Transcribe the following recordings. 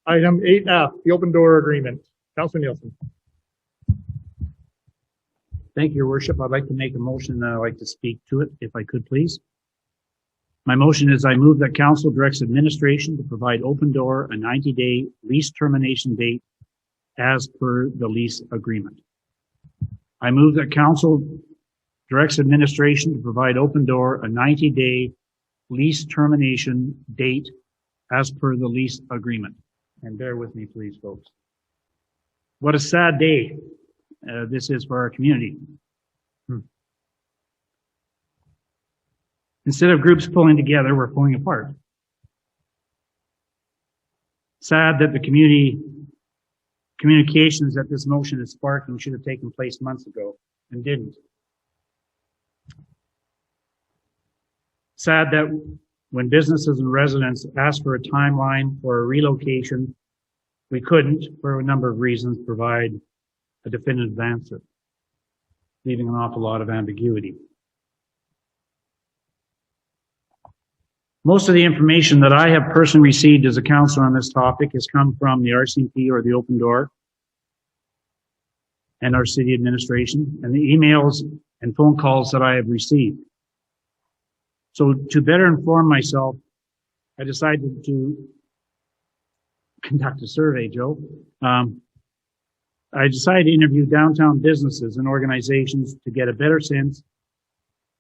Item 8F, the open door agreement. Councilor Nielsen. Thank you, Your Worship. I'd like to make a motion and I'd like to speak to it, if I could, please. My motion is I move that Council directs administration to provide Open Door a 90-day lease termination date as per the lease agreement. I move that Council directs administration to provide Open Door a 90-day lease termination date as per the lease agreement. And bear with me, please, folks. What a sad day this is for our community. Instead of groups pulling together, we're pulling apart. Sad that the communications that this motion is sparking should have taken place months ago and didn't. Sad that when businesses and residents asked for a timeline for a relocation, we couldn't, for a number of reasons, provide a definitive answer, leaving an awful lot of ambiguity. Most of the information that I have personally received as a councillor on this topic has come from the RCMP or the Open Door and our city administration and the emails and phone calls that I have received. So to better inform myself, I decided to conduct a survey, Joe. I decided to interview downtown businesses and organizations to get a better sense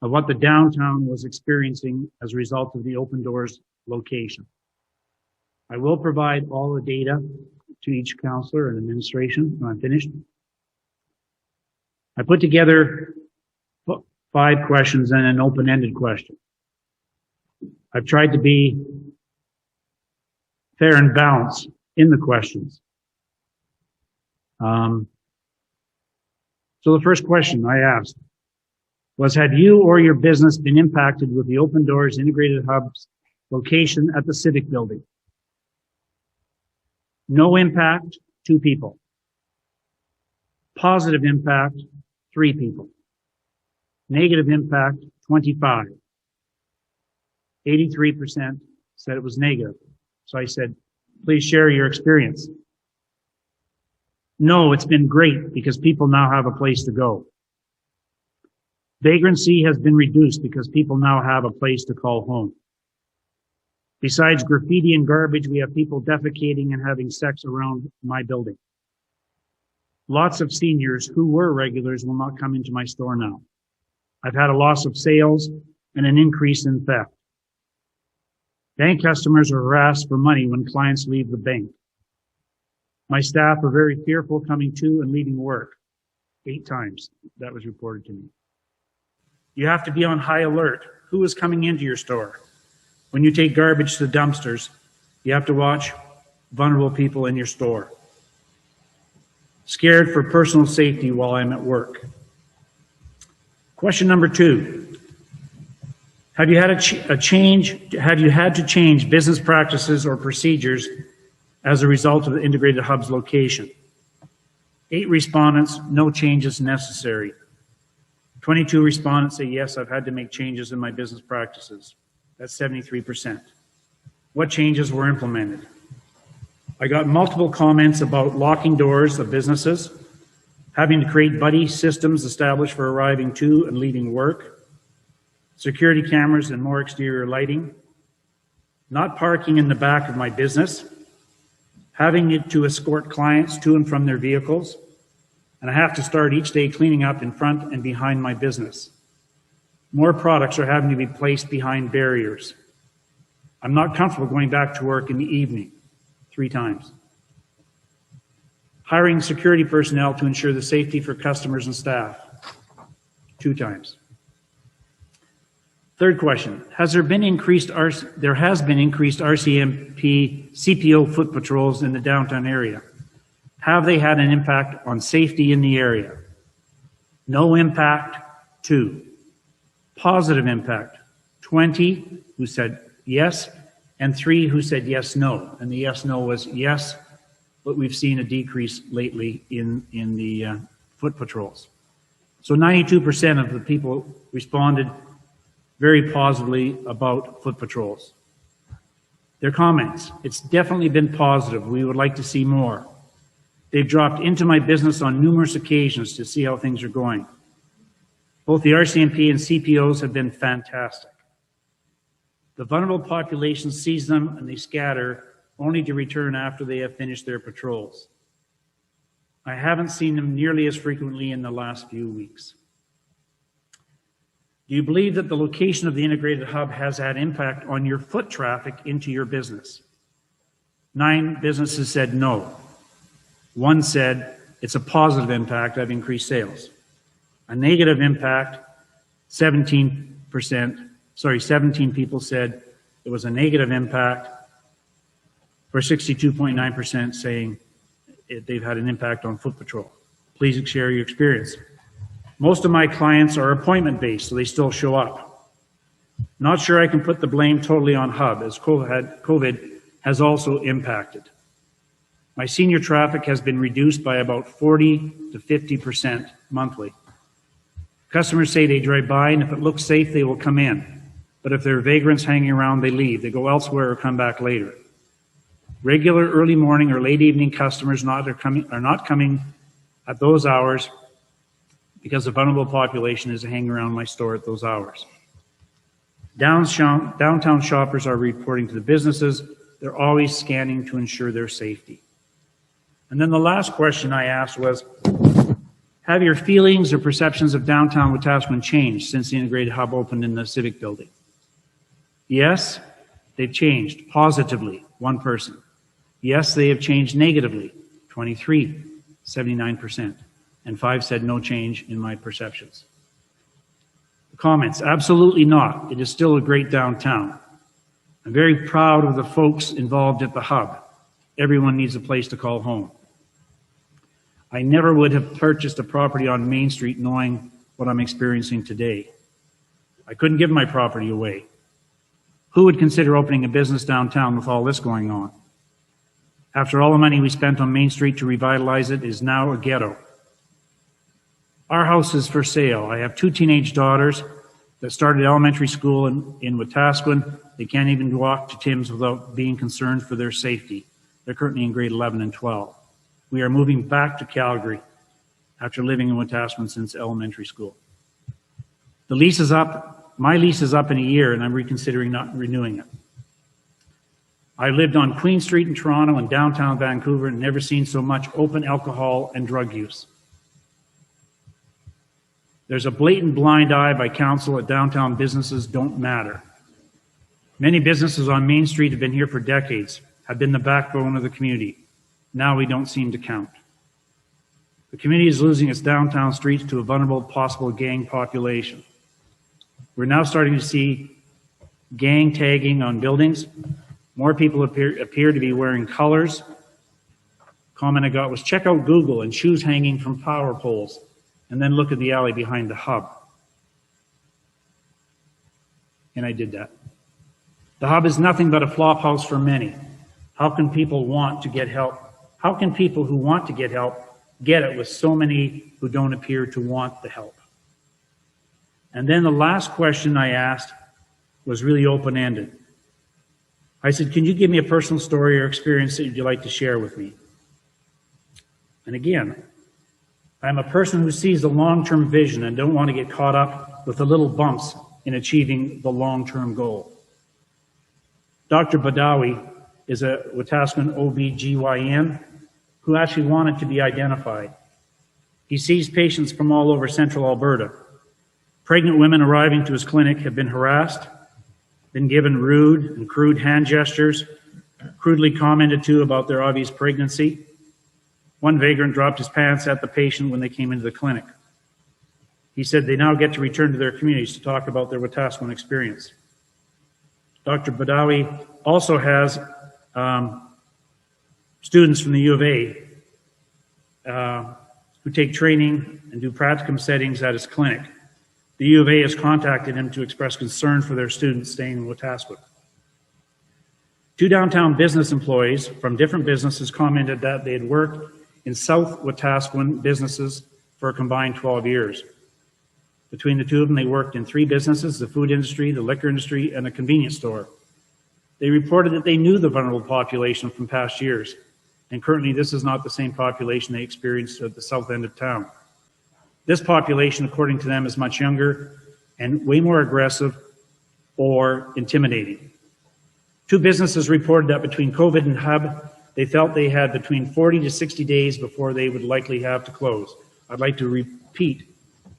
of what the downtown was experiencing as a result of the Open Doors location. I will provide all the data to each councillor and administration when I'm finished. I put together 5 questions and an open-ended question. I've tried to be fair and balanced in the questions. So the first question I asked was, have you or your business been impacted with the Open Doors Integrated Hub's location at the Civic Building? No impact, 2 people. Positive impact, 3 people. Negative impact, 25. 83% said it was negative. So I said, please share your experience. No, it's been great because people now have a place to go. Vagrancy has been reduced because people now have a place to call home. Besides graffiti and garbage, we have people defecating and having sex around my building. Lots of seniors who were regulars will not come into my store now. I've had a loss of sales and an increase in theft. Bank customers are harassed for money when clients leave the bank. My staff are very fearful coming to and leaving work. 8 times that was reported to me. You have to be on high alert. Who is coming into your store? When you take garbage to the dumpsters, you have to watch vulnerable people in your store. Scared for personal safety while I'm at work. Question number 2. Have you had have you had to change business practices or procedures as a result of the Integrated Hub's location? 8 respondents, no changes necessary. 22 respondents say, yes, I've had to make changes in my business practices. That's 73%. What changes were implemented? I got multiple comments about locking doors of businesses, having to create buddy systems established for arriving to and leaving work, security cameras and more exterior lighting, not parking in the back of my business, having to escort clients to and from their vehicles, and I have to start each day cleaning up in front and behind my business. More products are having to be placed behind barriers. I'm not comfortable going back to work in the evening, 3 times. Hiring security personnel to ensure the safety for customers and staff, 2 times. Third question, there has been increased RCMP CPO foot patrols in the downtown area. Have they had an impact on safety in the area? No impact, 2. Positive impact, 20 who said yes, and 3 who said yes, no. And the yes, no was yes, but we've seen a decrease lately in the foot patrols. So 92% of the people responded very positively about foot patrols. Their comments: it's definitely been positive. We would like to see more. They've dropped into my business on numerous occasions to see how things are going. Both the RCMP and CPOs have been fantastic. The vulnerable population sees them and they scatter, only to return after they have finished their patrols. I haven't seen them nearly as frequently in the last few weeks. Do you believe that the location of the integrated hub has had impact on your foot traffic into your business? 9 businesses said no. 1 said it's a positive impact of increased sales. A negative impact, 17 people said it was a negative impact, for 62.9% saying they've had an impact on foot patrol. Please share your experience. Most of my clients are appointment-based, so they still show up. Not sure I can put the blame totally on Hub, as COVID has also impacted. My senior traffic has been reduced by about 40 to 50% monthly. Customers say they drive by, and if it looks safe, they will come in. But if there are vagrants hanging around, they leave. They go elsewhere or come back later. Regular early morning or late evening customers are not coming at those hours because the vulnerable population is hanging around my store at those hours. Downtown shoppers are reporting to the businesses. They're always scanning to ensure their safety. And then the last question I asked was, have your feelings or perceptions of downtown Wetaskiwin changed since the integrated hub opened in the Civic building? Yes, they've changed positively, 1 person. Yes, they have changed negatively, 23, 79%. And 5 said no change in my perceptions. The comments: absolutely not. It is still a great downtown. I'm very proud of the folks involved at the hub. Everyone needs a place to call home. I never would have purchased a property on Main Street knowing what I'm experiencing today. I couldn't give my property away. Who would consider opening a business downtown with all this going on? After all the money we spent on Main Street to revitalize it is now a ghetto. Our house is for sale. I have 2 teenage daughters that started elementary school in Wetaskiwin. They can't even walk to Tim's without being concerned for their safety. They're currently in grade 11 and 12. We are moving back to Calgary after living in Wetaskiwin since elementary school. The lease is up. My lease is up in a year, and I'm reconsidering not renewing it. I lived on Queen Street in Toronto and downtown Vancouver and never seen so much open alcohol and drug use. There's a blatant blind eye by council that downtown businesses don't matter. Many businesses on Main Street have been here for decades, have been the backbone of the community. Now we don't seem to count. The community is losing its downtown streets to a vulnerable possible gang population. We're now starting to see gang tagging on buildings. More people appear to be wearing colors. Comment I got was, check out Google and shoes hanging from power poles, and then look at the alley behind the hub. And I did that. The hub is nothing but a flop house for many. How can people want to get help? How can people who want to get help get it with so many who don't appear to want the help? And then the last question I asked was really open-ended. I said, can you give me a personal story or experience that you'd like to share with me? And again, I'm a person who sees the long-term vision and don't want to get caught up with the little bumps in achieving the long-term goal. Dr. Badawi is a Wetaskiwin OB-GYN who actually wanted to be identified. He sees patients from all over central Alberta. Pregnant women arriving to his clinic have been harassed, been given rude and crude hand gestures, crudely commented to about their obvious pregnancy. One vagrant dropped his pants at the patient when they came into the clinic. He said they now get to return to their communities to talk about their Wetaskiwin experience. Dr. Badawi also has students from the U of A who take training and do practicum settings at his clinic. The U of A has contacted him to express concern for their students staying in Wetaskiwin. 2 downtown business employees from different businesses commented that they had worked in South Wetaskiwin businesses for a combined 12 years. Between the 2 of them, they worked in 3 businesses: the food industry, the liquor industry, and a convenience store. They reported that they knew the vulnerable population from past years, and currently this is not the same population they experienced at the south end of town. This population, according to them, is much younger and way more aggressive or intimidating. Two businesses reported that between COVID and Hub, they felt they had between 40 to 60 days before they would likely have to close. I'd like to repeat,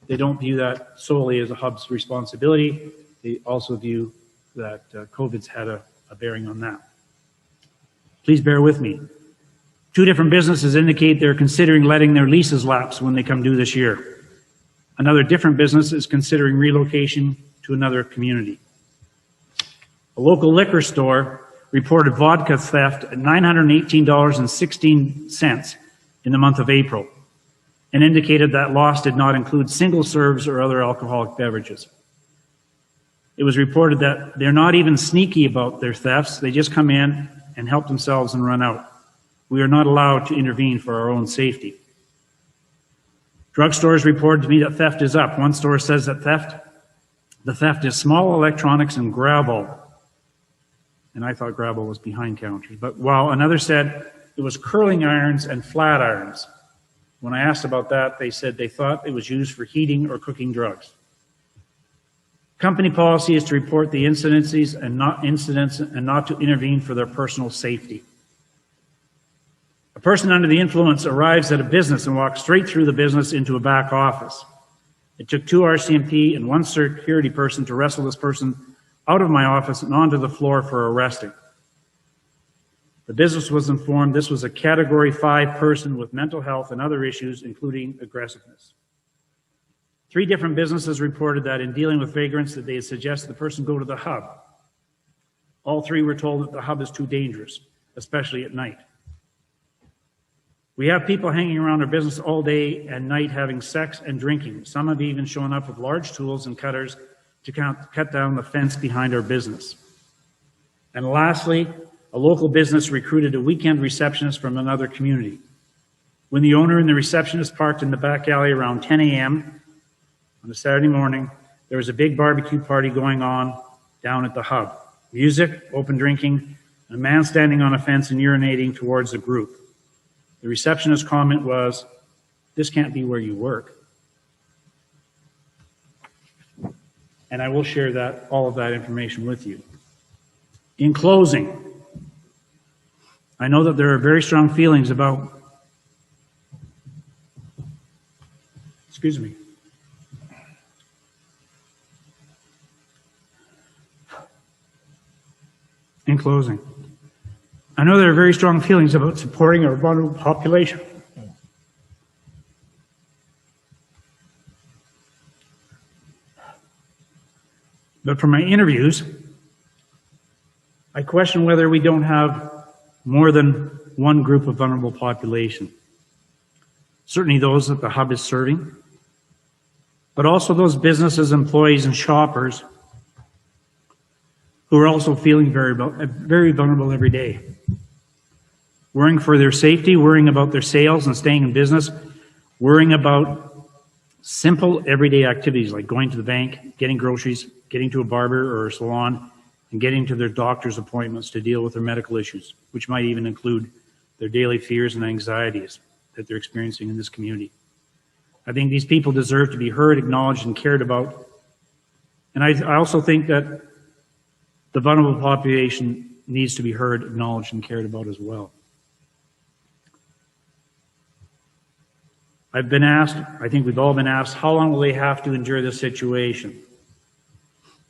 they don't view that solely as a Hub's responsibility. They also view that COVID's had a bearing on that. Please bear with me. Two different businesses indicate they're considering letting their leases lapse when they come due this year. Another different business is considering relocation to another community. A local liquor store reported vodka theft at $918.16 in the month of April, and indicated that loss did not include single serves or other alcoholic beverages. It was reported that they're not even sneaky about their thefts. They just come in and help themselves and run out. We are not allowed to intervene for our own safety. Drugstores reported to me that theft is up. One store says that the theft is small electronics and gravel. And I thought gravel was behind counters. But while another said it was curling irons and flat irons. When I asked about that, they said they thought it was used for heating or cooking drugs. Company policy is to report the incidents and not to intervene for their personal safety. A person under the influence arrives at a business and walks straight through the business into a back office. It took 2 RCMP and 1 security person to wrestle this person out of my office and onto the floor for arresting. The business was informed this was a Category 5 person with mental health and other issues, including aggressiveness. 3 different businesses reported that in dealing with vagrants that they had suggested the person go to the Hub. All 3 were told that the Hub is too dangerous, especially at night. We have people hanging around our business all day and night having sex and drinking. Some have even shown up with large tools and cutters to cut down the fence behind our business. And lastly, a local business recruited a weekend receptionist from another community. When the owner and the receptionist parked in the back alley around 10 a.m. on a Saturday morning, there was a big barbecue party going on down at the Hub. Music, open drinking, and a man standing on a fence and urinating towards the group. The receptionist's comment was, "This can't be where you work." And I will share all of that information with you. In closing, I know that there are very strong feelings about, excuse me. In closing, I know there are very strong feelings about supporting our vulnerable population. But from my interviews, I question whether we don't have more than one group of vulnerable population. Certainly those that the Hub is serving, but also those businesses, employees, and shoppers who are also feeling very vulnerable every day. Worrying for their safety, worrying about their sales and staying in business, worrying about simple everyday activities like going to the bank, getting groceries, getting to a barber or a salon, and getting to their doctor's appointments to deal with their medical issues, which might even include their daily fears and anxieties that they're experiencing in this community. I think these people deserve to be heard, acknowledged, and cared about. And I also think that the vulnerable population needs to be heard, acknowledged, and cared about as well. I've been asked, I think we've all been asked, how long will they have to endure this situation?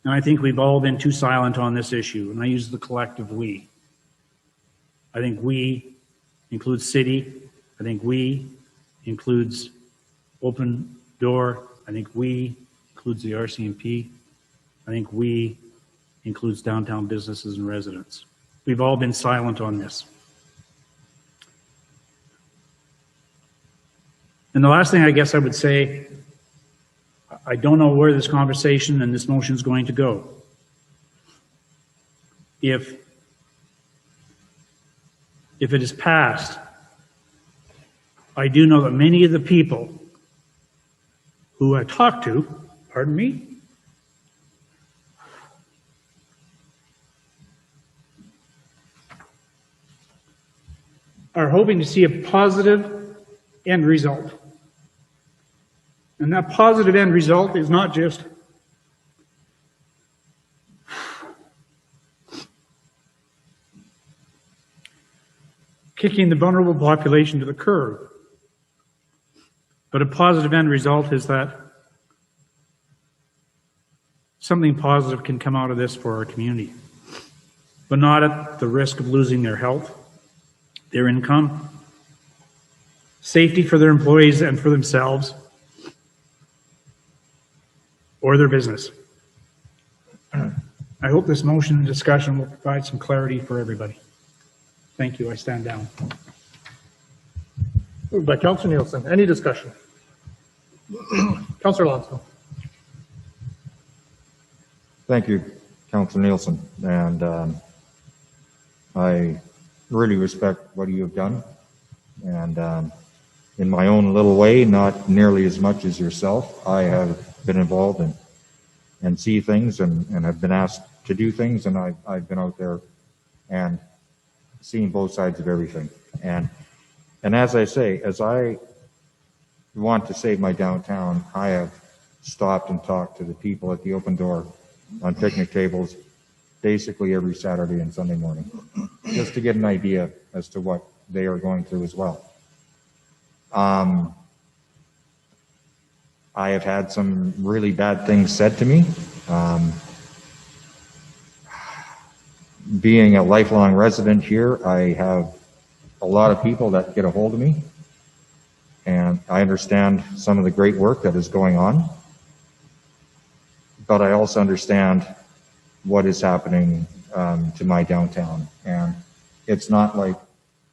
And I think we've all been too silent on this issue, and I use the collective we. I think we includes city. I think we includes Open Door. I think we includes the RCMP. I think we includes downtown businesses and residents. We've all been silent on this. And the last thing I guess I would say, I don't know where this conversation and this motion is going to go. If it is passed, I do know that many of the people who I talked to, pardon me, are hoping to see a positive end result. And that positive end result is not just kicking the vulnerable population to the curb, but a positive end result is that something positive can come out of this for our community, but not at the risk of losing their health, their income, safety for their employees and for themselves, or their business. I hope this motion and discussion will provide some clarity for everybody. Thank you. I stand down. Moved by Councillor Nielsen. Any discussion? Councillor Alonso. Thank you, Councillor Nielsen, and I really respect what you have done, and in my own little way, not nearly as much as yourself, I have been involved and see things and have been asked to do things, and I've been out there and seen both sides of everything. And as I say, as I want to save my downtown, I have stopped and talked to the people at the Open Door on picnic tables basically every Saturday and Sunday morning, just to get an idea as to what they are going through as well. I have had some really bad things said to me. Being a lifelong resident here, I have a lot of people that get a hold of me, and I understand some of the great work that is going on, but I also understand what is happening to my downtown, and it's not like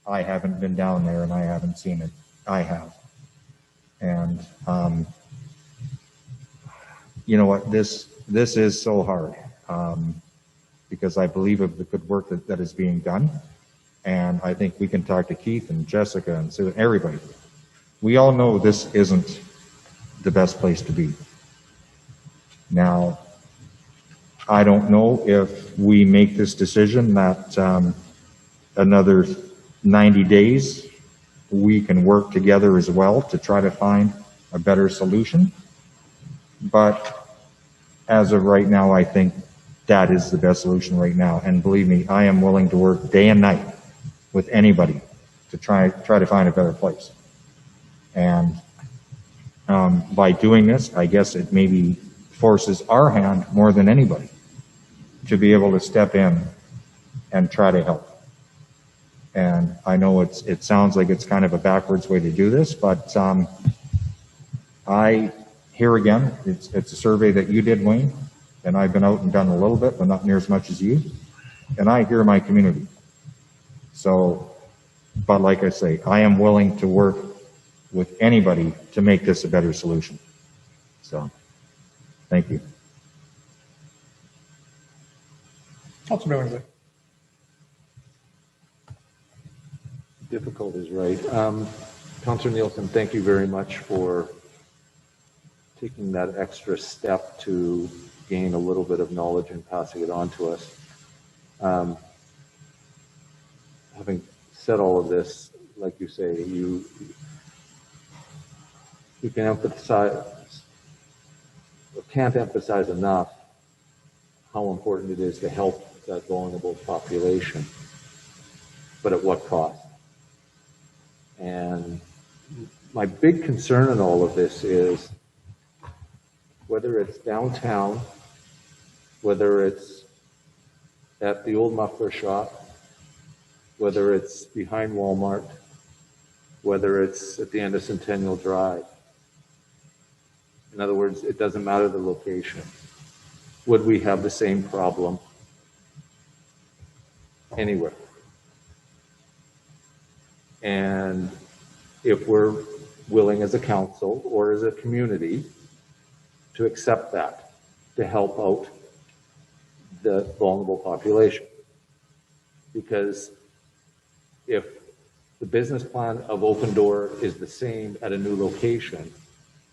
I haven't been down there and I haven't seen it. I have. And you know what, this is so hard, because I believe of the good work that is being done, and I think we can talk to Keith and Jessica and Sue, everybody. We all know this isn't the best place to be. Now, I don't know if we make this decision that another 90 days we can work together as well to try to find a better solution. But as of right now, I think that is the best solution right now. And believe me, I am willing to work day and night with anybody to try to find a better place. And by doing this, I guess it maybe forces our hand more than anybody to be able to step in and try to help. And I know it sounds like it's kind of a backwards way to do this, but here again, it's a survey that you did, Wayne, and I've been out and done a little bit, but not near as much as you. And I hear my community. So, but like I say, I am willing to work with anybody to make this a better solution. So, thank you. Councillor Billingsley. Difficult is right. Councillor Nielsen, thank you very much for taking that extra step to gain a little bit of knowledge and passing it on to us. Having said all of this, like you say, you can emphasize, or can't emphasize enough how important it is to help that vulnerable population, but at what cost? And my big concern in all of this is whether it's downtown, whether it's at the old muffler shop, whether it's behind Walmart, whether it's at the end of Centennial Drive. In other words, it doesn't matter the location. Would we have the same problem anywhere? And if we're willing as a council or as a community to accept that, to help out the vulnerable population. Because if the business plan of Open Door is the same at a new location,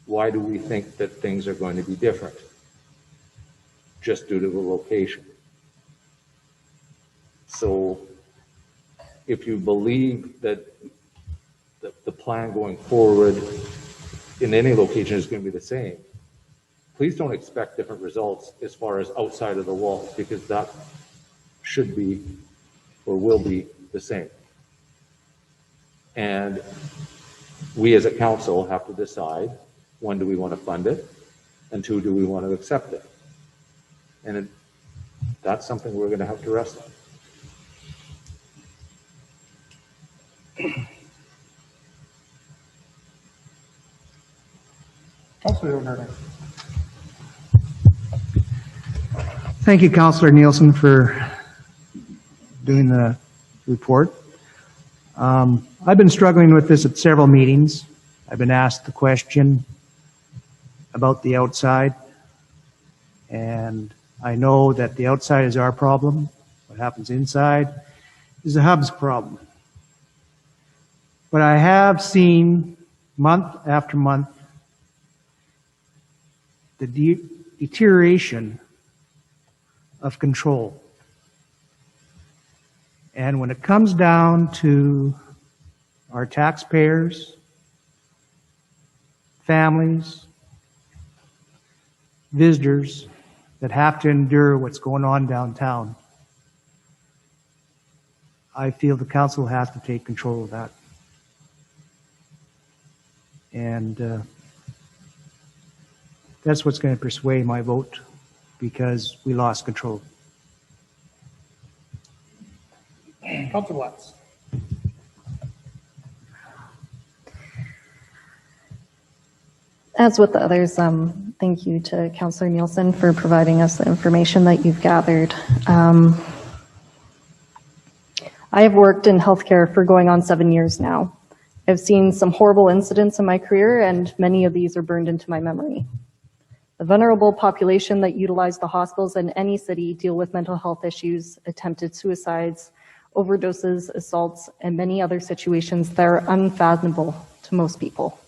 why do we think that things are going to be different? Just due to the location. So if you believe that the plan going forward in any location is going to be the same, please don't expect different results as far as outside of the walls, because that should be or will be the same. And we as a council have to decide, one, do we want to fund it? And two, do we want to accept it? And that's something we're going to have to wrestle. Councilor O'Neill. Thank you, Councillor Nielsen, for doing the report. I've been struggling with this at several meetings. I've been asked the question about the outside, and I know that the outside is our problem. What happens inside is the hub's problem. But I have seen month after month the deterioration of control. And when it comes down to our taxpayers, families, visitors that have to endure what's going on downtown, I feel the council has to take control of that. And that's what's going to persuade my vote, because we lost control. Councilor Watts. As with the others, thank you to Councillor Nielsen for providing us the information that you've gathered. I have worked in healthcare for going on 7 years now. I've seen some horrible incidents in my career, and many of these are burned into my memory. The vulnerable population that utilize the hospitals in any city deal with mental health issues, attempted suicides, overdoses, assaults, and many other situations that are unfathomable to most people.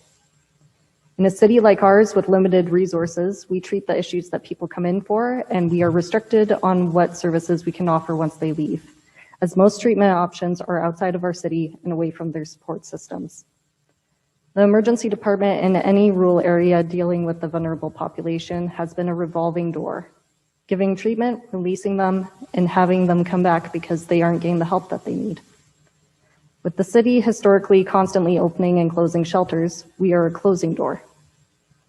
In a city like ours with limited resources, we treat the issues that people come in for, and we are restricted on what services we can offer once they leave, as most treatment options are outside of our city and away from their support systems. The emergency department in any rural area dealing with the vulnerable population has been a revolving door, giving treatment, releasing them, and having them come back because they aren't getting the help that they need. With the city historically constantly opening and closing shelters, we are a closing door.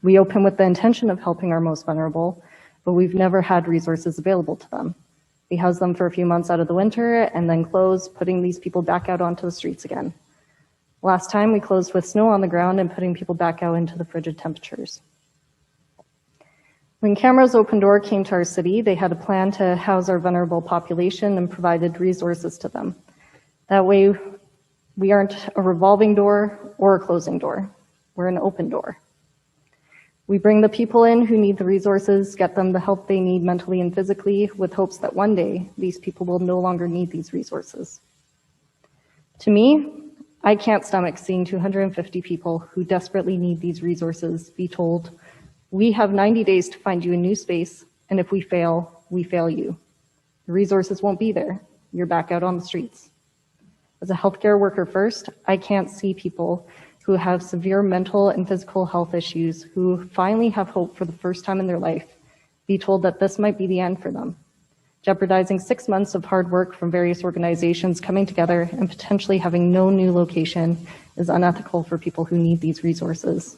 We open with the intention of helping our most vulnerable, but we've never had resources available to them. We house them for a few months out of the winter and then close, putting these people back out onto the streets again. Last time we closed with snow on the ground and putting people back out into the frigid temperatures. When Camera's Open Door came to our city, they had a plan to house our vulnerable population and provided resources to them. That way, we aren't a revolving door or a closing door. We're an open door. We bring the people in who need the resources, get them the help they need mentally and physically, with hopes that one day these people will no longer need these resources. To me, I can't stomach seeing 250 people who desperately need these resources be told, we have 90 days to find you a new space, and if we fail you. The resources won't be there. You're back out on the streets. As a healthcare worker first, I can't see people who have severe mental and physical health issues who finally have hope for the first time in their life be told that this might be the end for them, jeopardizing 6 months of hard work from various organizations coming together and potentially having no new location is unethical for people who need these resources.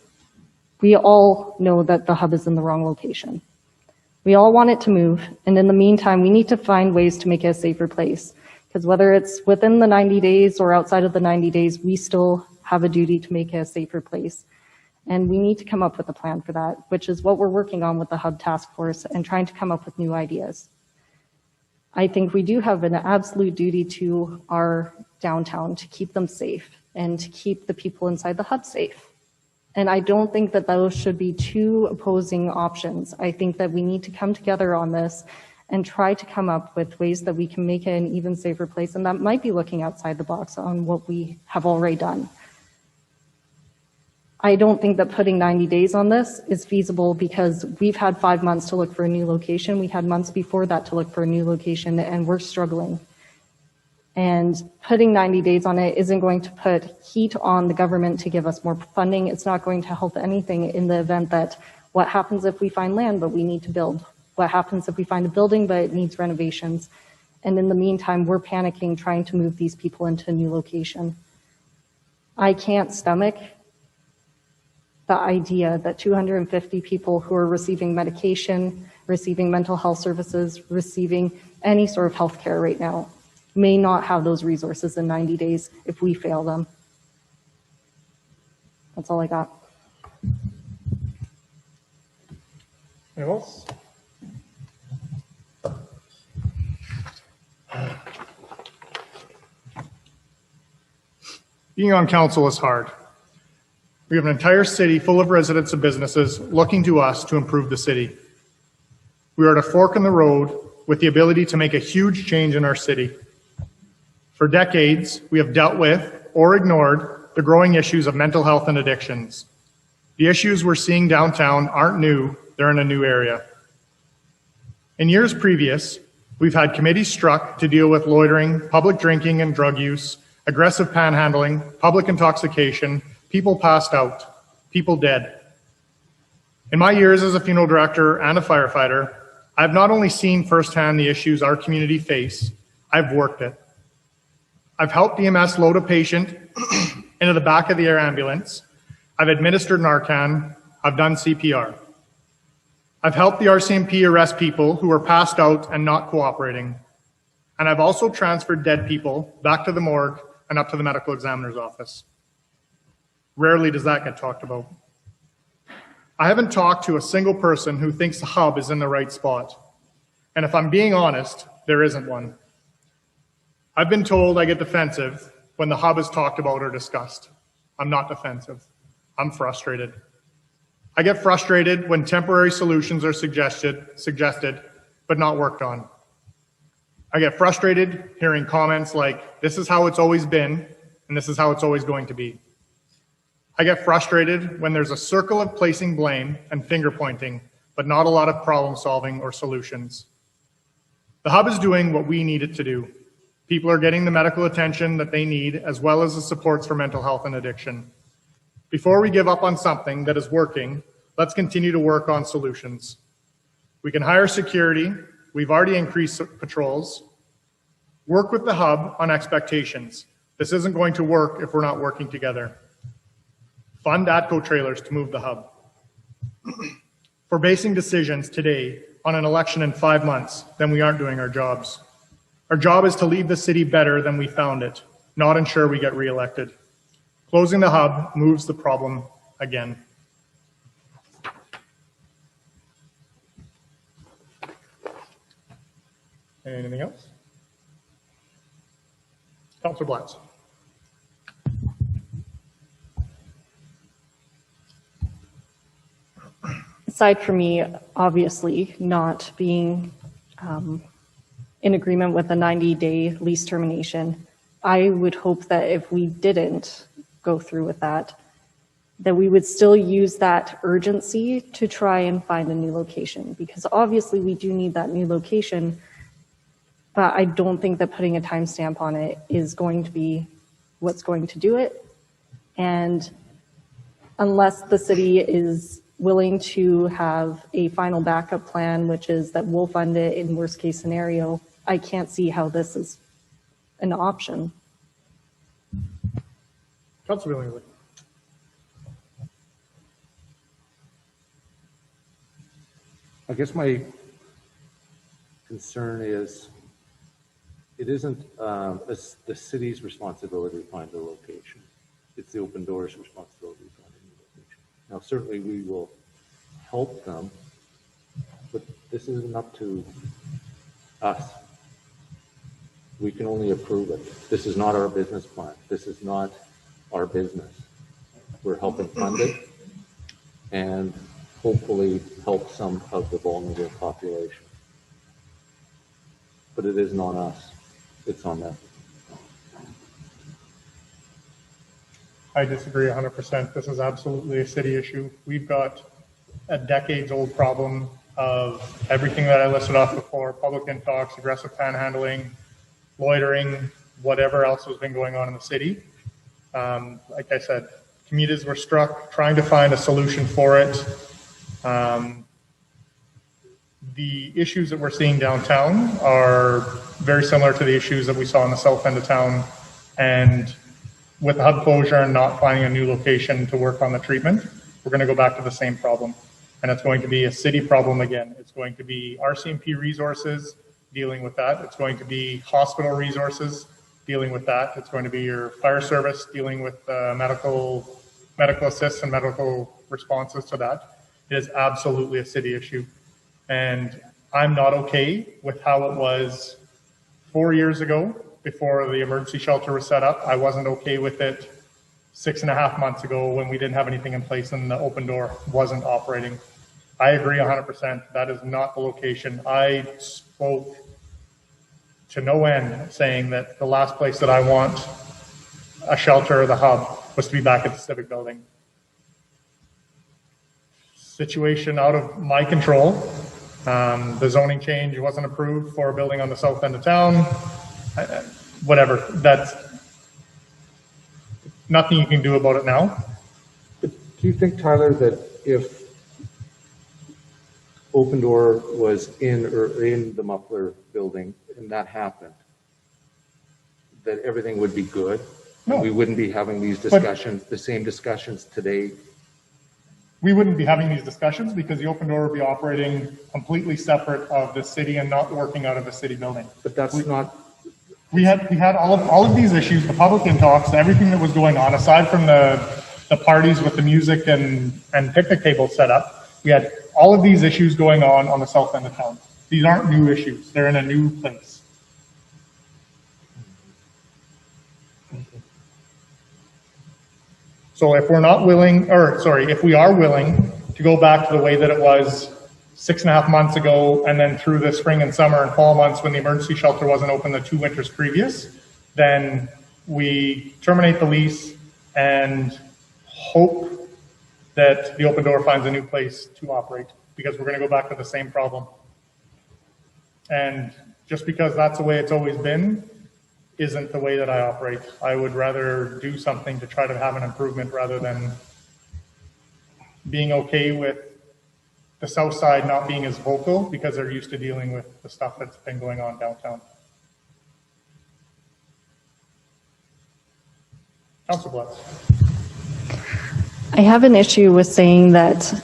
We all know that the hub is in the wrong location. We all want it to move, and in the meantime, we need to find ways to make it a safer place, because whether it's within the 90 days or outside of the 90 days, we still have a duty to make it a safer place. And we need to come up with a plan for that, which is what we're working on with the Hub Task Force and trying to come up with new ideas. I think we do have an absolute duty to our downtown to keep them safe and to keep the people inside the hub safe. And I don't think that those should be two opposing options. I think that we need to come together on this and try to come up with ways that we can make it an even safer place. And that might be looking outside the box on what we have already done. I don't think that putting 90 days on this is feasible because we've had 5 months to look for a new location. We had months before that to look for a new location, and we're struggling. And putting 90 days on it isn't going to put heat on the government to give us more funding. It's not going to help anything in the event that what happens if we find land but we need to build? What happens if we find a building but it needs renovations? And in the meantime, we're panicking trying to move these people into a new location. I can't stomach the idea that 250 people who are receiving medication, receiving mental health services, receiving any sort of health care right now may not have those resources in 90 days if we fail them. That's all I got. Anyone else? Being on council is hard. We have an entire city full of residents and businesses looking to us to improve the city. We are at a fork in the road with the ability to make a huge change in our city. For decades, we have dealt with or ignored the growing issues of mental health and addictions. The issues we're seeing downtown aren't new, they're in a new area. In years previous, we've had committees struck to deal with loitering, public drinking and drug use, aggressive panhandling, public intoxication, people passed out, people dead. In my years as a funeral director and a firefighter, I've not only seen firsthand the issues our community face, I've worked it. I've helped EMS load a patient into the back of the air ambulance. I've administered Narcan. I've done CPR. I've helped the RCMP arrest people who are passed out and not cooperating. And I've also transferred dead people back to the morgue and up to the medical examiner's office. Rarely does that get talked about. I haven't talked to a single person who thinks the hub is in the right spot. And if I'm being honest, there isn't one. I've been told I get defensive when the hub is talked about or discussed. I'm not defensive. I'm frustrated. I get frustrated when temporary solutions are suggested, but not worked on. I get frustrated hearing comments like, this is how it's always been, and this is how it's always going to be. I get frustrated when there's a circle of placing blame and finger pointing, but not a lot of problem solving or solutions. The hub is doing what we need it to do. People are getting the medical attention that they need, as well as the supports for mental health and addiction. Before we give up on something that is working, let's continue to work on solutions. We can hire security. We've already increased patrols. Work with the hub on expectations. This isn't going to work if we're not working together. Fund ATCO trailers to move the hub. For basing decisions today on an election in 5 months, then we aren't doing our jobs. Our job is to leave the city better than we found it, not ensure we get reelected. Closing the hub moves the problem again. Anything else? Councillor Blatz. Aside from me, obviously, not being in agreement with a 90-day lease termination, I would hope that if we didn't go through with that we would still use that urgency to try and find a new location, because obviously we do need that new location, but I don't think that putting a timestamp on it is going to be what's going to do it. And unless the city is willing to have a final backup plan, which is that we'll fund it in worst case scenario, I can't see how this is an option. Councillor Billingsley. I guess my concern is it isn't the city's responsibility to find a location. It's the Open Doors' responsibility to find a new location. Now, certainly we will help them, but this isn't up to us. We can only approve it. This is not our business plan. This is not our business. We're helping fund it and hopefully help some of the vulnerable population. But it isn't on us. It's on them. I disagree 100%. This is absolutely a city issue. We've got a decades-old problem of everything that I listed off before: public intox, aggressive panhandling, loitering, whatever else has been going on in the city. Like I said, commuters were struck trying to find a solution for it. The issues that we're seeing downtown are very similar to the issues that we saw in the south end of town. And with the hub closure and not finding a new location to work on the treatment, we're going to go back to the same problem. And it's going to be a city problem again. It's going to be RCMP resources dealing with that. It's going to be hospital resources dealing with that. It's going to be your fire service dealing with medical assists and medical responses to that. It is absolutely a city issue. And I'm not okay with how it was 4 years ago before the emergency shelter was set up. I wasn't okay with it 6.5 months ago when we didn't have anything in place and the open door wasn't operating. I agree 100%. That is not the location. I spoke to no end saying that the last place that I want a shelter or the hub was to be back at the Civic Building. Situation out of my control. The zoning change wasn't approved for a building on the south end of town. Whatever. That's nothing you can do about it now. But do you think, Tyler, that if Open Door was in the Muffler building and that happened, that everything would be good? No. We wouldn't be having these discussions, the same discussions today? We wouldn't be having these discussions because the Open Door would be operating completely separate of the city and not working out of the city building. But that's not... We had all of these issues, the public talks, everything that was going on, aside from the parties with the music and picnic tables set up. We had all of these issues going on the south end of town. These aren't new issues. They're in a new place. So if we're not willing, if we are willing to go back to the way that it was 6.5 months ago, and then through the spring and summer and fall months when the emergency shelter wasn't open the 2 winters previous, then we terminate the lease and hope that the Open Door finds a new place to operate, because we're going to go back to the same problem. And just because that's the way it's always been isn't the way that I operate. I would rather do something to try to have an improvement rather than being okay with the south side not being as vocal because they're used to dealing with the stuff that's been going on downtown. Councilor Blatz. I have an issue with saying that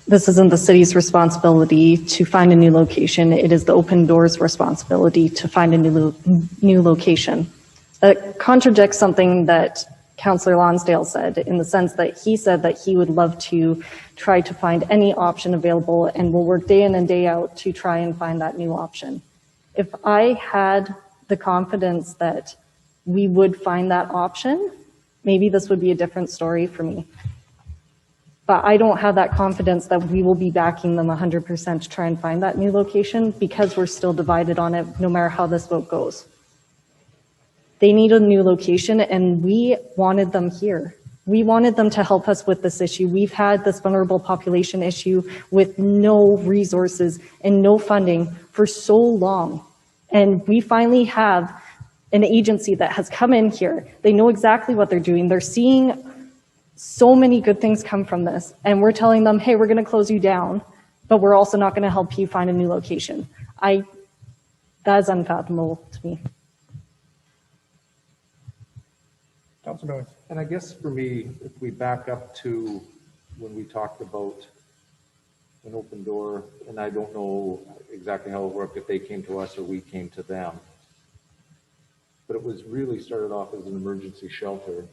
this isn't the city's responsibility to find a new location. It is the Open Doors' responsibility to find a new location. That contradicts something that Councillor Lonsdale said, in the sense that he said that he would love to try to find any option available and will work day in and day out to try and find that new option. If I had the confidence that we would find that option, maybe this would be a different story for me. But I don't have that confidence that we will be backing them 100% to try and find that new location, because we're still divided on it no matter how this vote goes. They need a new location, and we wanted them here. We wanted them to help us with this issue. We've had this vulnerable population issue with no resources and no funding for so long. And we finally have an agency that has come in here. They know exactly what they're doing. They're seeing so many good things come from this. And we're telling them, hey, we're going to close you down, but we're also not going to help you find a new location. That is unfathomable to me. Councilor Billings. And I guess for me, if we back up to when we talked about an Open Door, and I don't know exactly how it worked, if they came to us or we came to them, but it was really started off as an emergency shelter,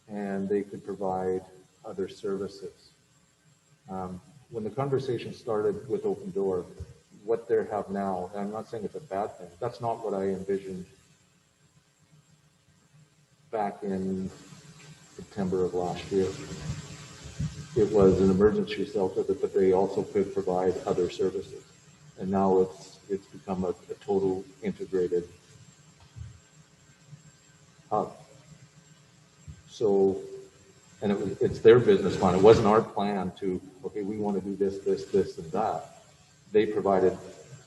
and they could provide other services. When the conversation started with Open Door, what they have now, and I'm not saying it's a bad thing, that's not what I envisioned back in September of last year. It was an emergency shelter, but they also could provide other services. And now it's become a total integrated hub. So, and it's their business plan. It wasn't our plan to, okay, we want to do this, this, this, and that. They provided,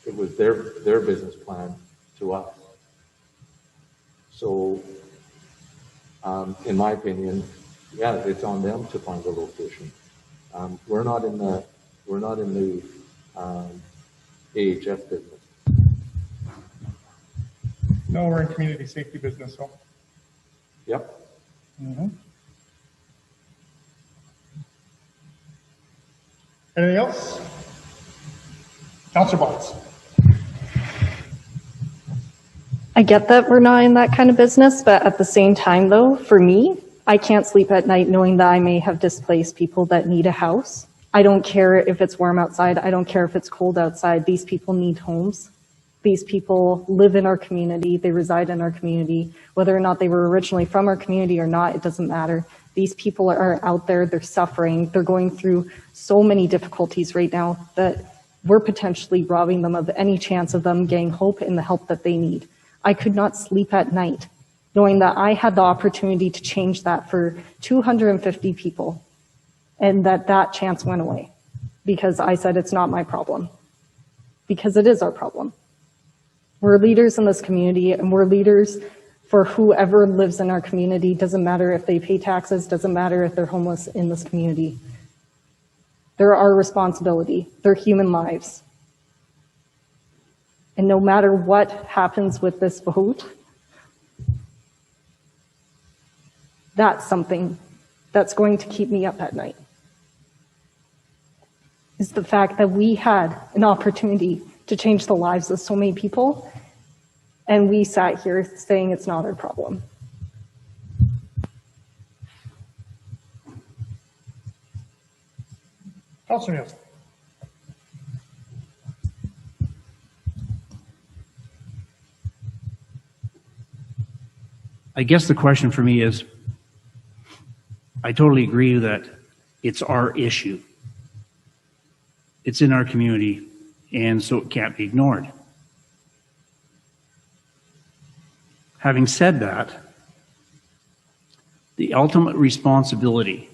it was their business plan to us. So, in my opinion, yeah, it's on them to find a location. We're not in the AHS business. No, we're in community safety business, so. Yep. Anything else? Councilor Botts. I get that we're not in that kind of business, but at the same time, though, for me, I can't sleep at night knowing that I may have displaced people that need a house. I don't care if it's warm outside. I don't care if it's cold outside. These people need homes. These people live in our community. They reside in our community. Whether or not they were originally from our community or not, it doesn't matter. These people are out there. They're suffering. They're going through so many difficulties right now that we're potentially robbing them of any chance of them getting hope and the help that they need. I could not sleep at night knowing that I had the opportunity to change that for 250 people and that chance went away because I said it's not my problem. Because it is our problem. We're leaders in this community and we're leaders for whoever lives in our community. Doesn't matter if they pay taxes, doesn't matter if they're homeless in this community. They're our responsibility. They're human lives. And no matter what happens with this vote, that's something that's going to keep me up at night. Is the fact that we had an opportunity to change the lives of so many people, and we sat here saying it's not our problem. Councilor Nielsen. I guess the question for me is, I totally agree that it's our issue. It's in our community, and so it can't be ignored. Having said that, the ultimate responsibility,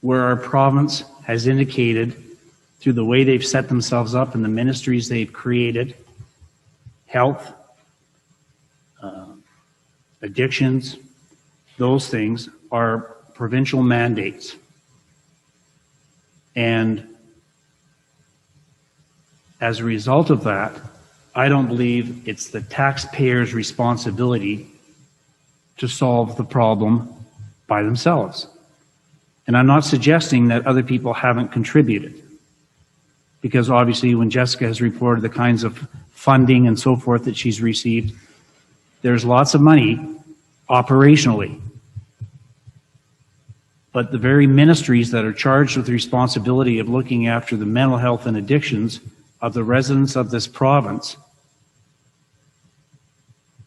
where our province has indicated through the way they've set themselves up and the ministries they've created, health, addictions, those things are provincial mandates. And as a result of that, I don't believe it's the taxpayers' responsibility to solve the problem by themselves. And I'm not suggesting that other people haven't contributed, because obviously when Jessica has reported the kinds of funding and so forth that she's received, there's lots of money operationally. But the very ministries that are charged with the responsibility of looking after the mental health and addictions of the residents of this province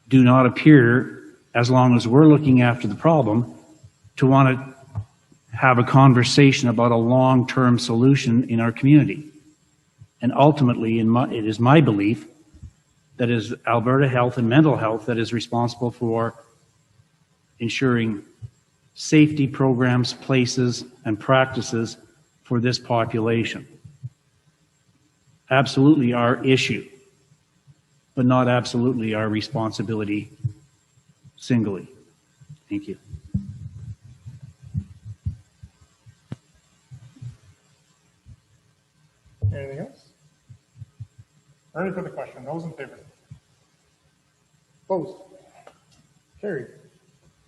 do not appear, as long as we're looking after the problem, to want to have a conversation about a long-term solution in our community. And ultimately, it is my belief that it is Alberta Health and Mental Health that is responsible for ensuring safety programs, places, and practices for this population. Absolutely our issue, but not absolutely our responsibility singly. Thank you. Anything else? Ready for the question. Those in favor? Opposed? Carried.